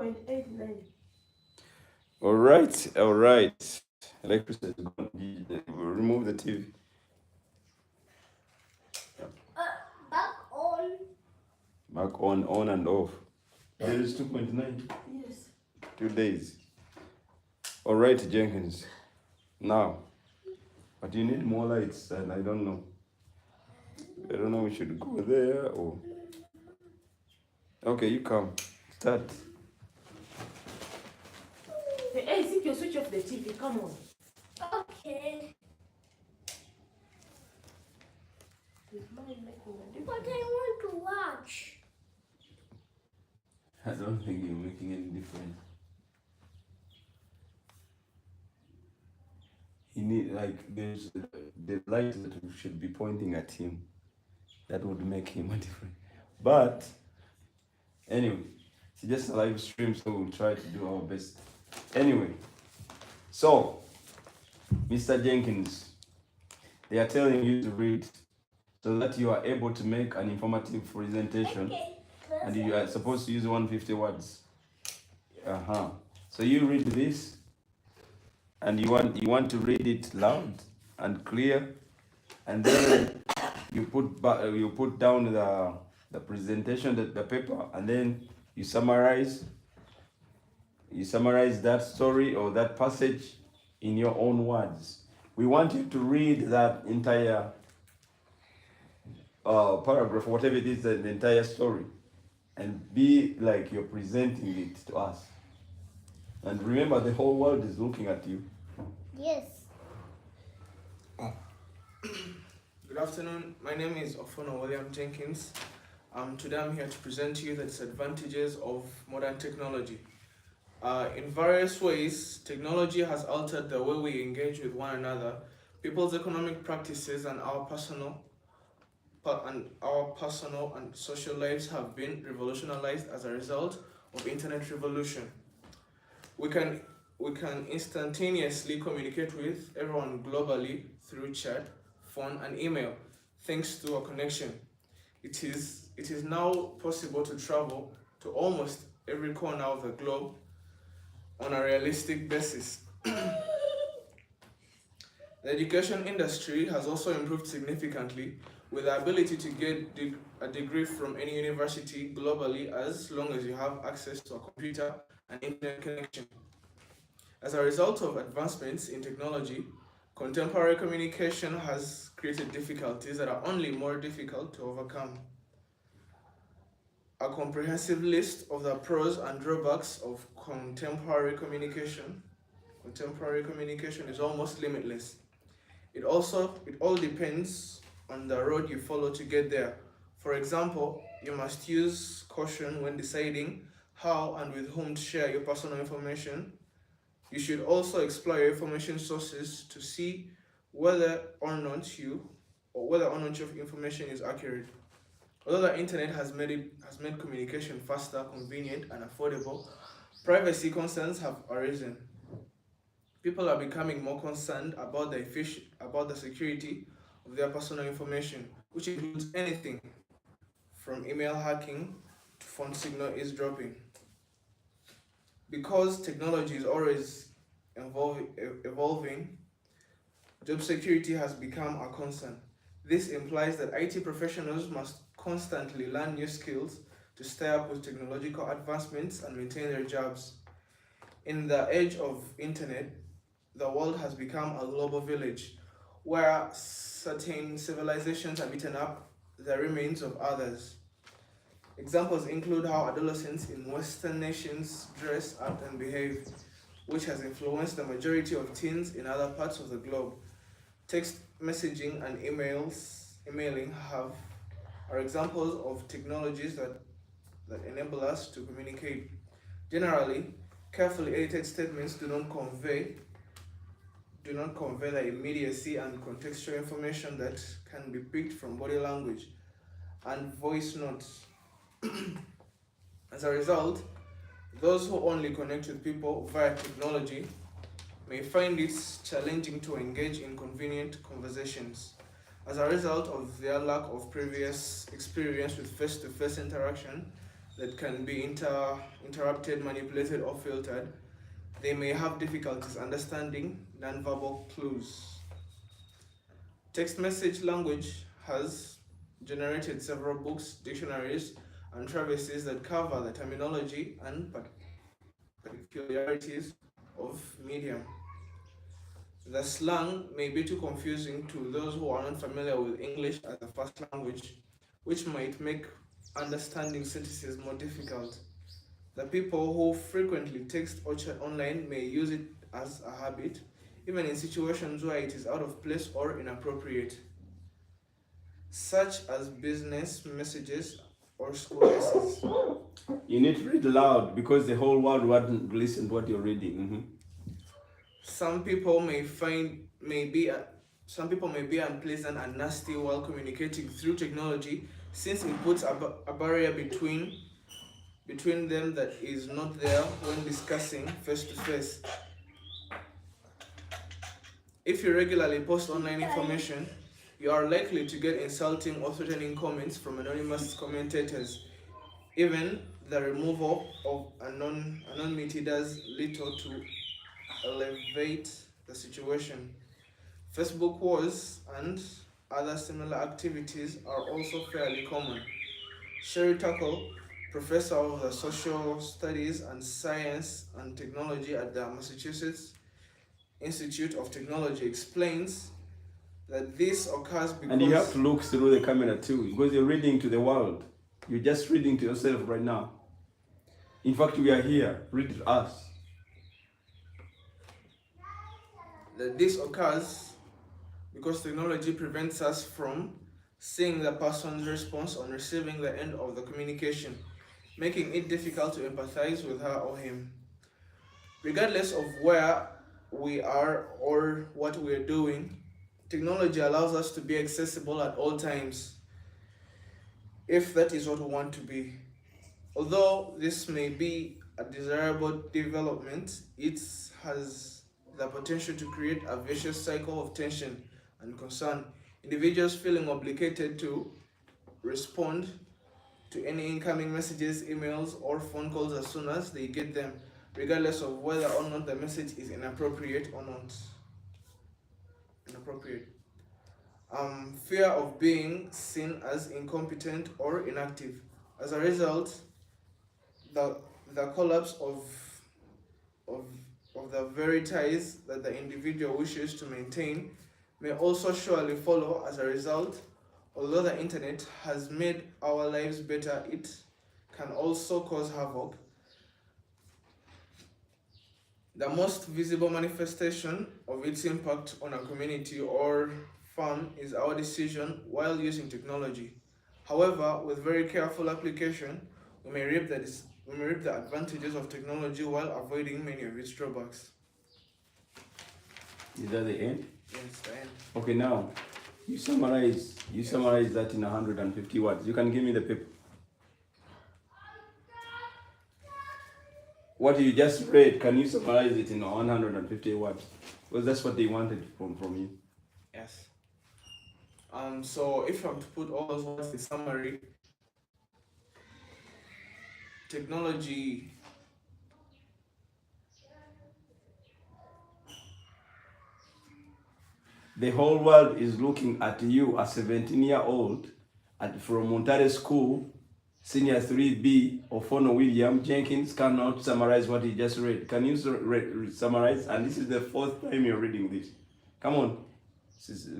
3.89. All right, all right. Electricity is gone. Remove the TV. Back on. Back on and off. There is 2.9. Yes. 2 days. All right, Jenkins. Now, but you need more lights, and I don't know. I don't know. We should go there or. Okay, you come. Start. Hey, see, you switch off the TV. Come on. Okay. But I want to watch. I don't think you're making any difference. He need there's the light that should be pointing at him. That would make him a difference. But anyway, it's just a live stream, so we'll try to do our best. Anyway, so Mr. Jenkins, they are telling you to read so that you are able to make an informative presentation. Okay. And you are supposed to use 150 words. So you read this, and you want to read it loud and clear, and then you put down the presentation, the paper, and then you summarize that story or that passage in your own words. We want you to read that entire paragraph, whatever it is, the entire story, and be like you're presenting it to us. And remember, the whole world is looking at you. Yes. Good afternoon. My name is Ofono William Jenkins. Today I'm here to present to you the disadvantages of modern technology. In various ways, technology has altered the way we engage with one another. People's economic practices and our personal and social lives have been revolutionized as a result of internet revolution. We can instantaneously communicate with everyone globally through chat, phone, and email, thanks to a connection. It is now possible to travel to almost every corner of the globe on a realistic basis. The education industry has also improved significantly, with the ability to get a degree from any university globally as long as you have access to a computer and internet connection. As a result of advancements in technology, contemporary communication has created difficulties that are only more difficult to overcome. A comprehensive list of the pros and drawbacks of contemporary communication is almost limitless. It all depends on the road you follow to get there. For example, you must use caution when deciding how and with whom to share your personal information. You should also explore your information sources to see whether or not your information is accurate. Although the internet has made communication faster, convenient, and affordable, privacy concerns have arisen. People are becoming more concerned about the security of their personal information, which includes anything from email hacking to phone signal eavesdropping. Because technology is always evolving, job security has become a concern. This implies that IT professionals must constantly learn new skills to stay up with technological advancements and maintain their jobs. In the age of internet, the world has become a global village where certain civilizations have eaten up the remains of others. Examples include how adolescents in Western nations dress, act, and behave, which has influenced the majority of teens in other parts of the globe. Text messaging and emailing are examples of technologies that enable us to communicate. Generally, carefully edited statements do not convey the immediacy and contextual information that can be picked from body language and voice notes. As a result, those who only connect with people via technology may find it challenging to engage in convenient conversations. As a result of their lack of previous experience with face-to-face interaction, that can be interrupted, manipulated, or filtered. They may have difficulties understanding nonverbal clues. Text message language has generated several books, dictionaries, and treatises that cover the terminology and peculiarities of medium. The slang may be too confusing to those who are not familiar with English as a first language, which might make understanding sentences more difficult. The people who frequently text or chat online may use it as a habit, even in situations where it is out of place or inappropriate, such as business messages or school essays. You need to read loud because the whole world won't listen to what you're reading. Some people may be unpleasant and nasty while communicating through technology, since it puts a barrier between them that is not there when discussing face to face. If you regularly post online information, you are likely to get insulting or threatening comments from anonymous commentators. Even the removal of anonymity does little to elevate the situation. Facebook wars and other similar activities are also fairly common. Sherry Tuckle, professor of the social studies and science and technology at the Massachusetts Institute of Technology, explains that this occurs because... And you have to look through the camera too, because you're reading to the world. You're just reading to yourself right now. In fact, we are here. Read to us. That this occurs because technology prevents us from seeing the person's response on receiving the end of the communication, making it difficult to empathize with her or him. Regardless of where we are or what we are doing, technology allows us to be accessible at all times, if that is what we want to be. Although this may be a desirable development, it has the potential to create a vicious cycle of tension and concern. Individuals feeling obligated to respond to any incoming messages, emails, or phone calls as soon as they get them, regardless of whether or not the message is inappropriate or not. Fear of being seen as incompetent or inactive. As a result, the collapse of the very ties that the individual wishes to maintain may also surely follow as a result. Although the internet has made our lives better, it can also cause havoc. The most visible manifestation of its impact on a community or firm is our decision while using technology. However, with very careful application, we may reap the advantages of technology while avoiding many of its drawbacks. Is that the end? Yes, the end. Okay, now you summarize that in 150 words. You can give me the paper. What you just read, can you summarize it in 150 words? Because that's what they wanted from you. Yes. So if I'm to put all those words in summary, technology The whole world is looking at you, a 17-year-old from Montare School, Senior 3B, Ofono William Jenkins cannot summarize what he just read. Can you summarize? And this is the fourth time you're reading this. Come on,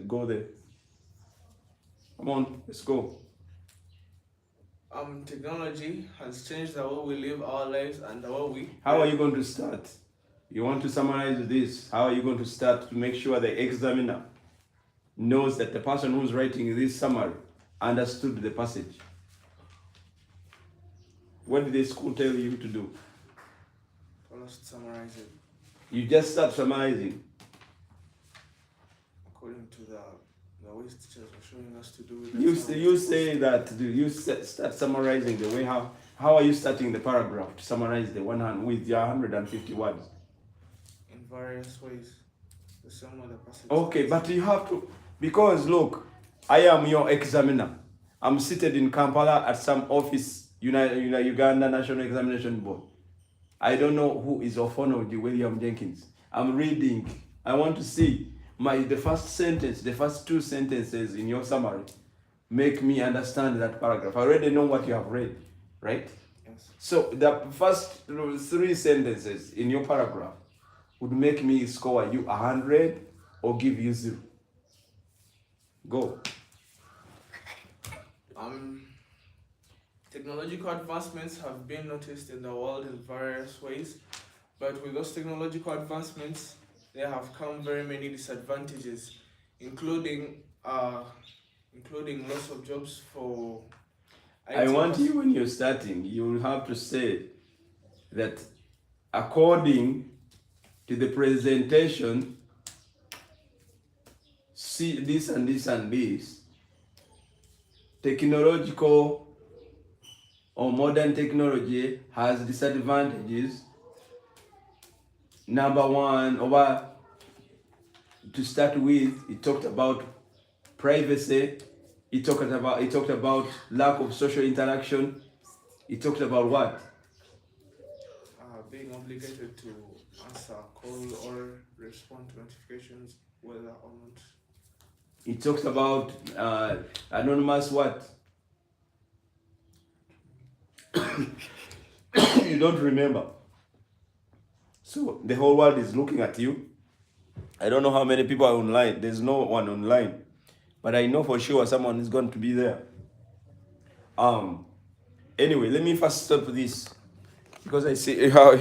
go there. Come on, let's go. Technology has changed the way we live our lives and the way we... How are you going to start? You want to summarize this? How are you going to start to make sure the examiner knows that the person who's writing this summary understood the passage? What did the school tell you to do? For us to summarize it You just start summarizing. according to the ways teachers were showing us to do it. You say that you start summarizing the way how are you starting the paragraph to summarize the 100 with your 150 words? In various ways, the same way the passage. Okay, but you have to, because look, I am your examiner. I'm seated in Kampala at some office Uganda National Examination Board. I don't know who is Ofonoji William Jenkins. I'm reading. I want to see the first sentence, the first two sentences in your summary make me understand that paragraph. I already know what you have read, right? Yes. So the first three sentences in your paragraph would make me score you 100 or give you 0. Go. Technological advancements have been noticed in the world in various ways, but with those technological advancements, there have come very many disadvantages, including loss of jobs for I want you, when you're starting, you will have to say that according to the presentation, see this and this and this, technological or modern technology has disadvantages. Number one, to start with, it talked about privacy. It talked about lack of social interaction. It talked about what? Being obligated to answer call or respond to notifications, whether or not. It talks about anonymous what? You don't remember. So the whole world is looking at you. I don't know how many people are online. There's no one online. But I know for sure someone is going to be there. Anyway, let me first stop this. Because I see you have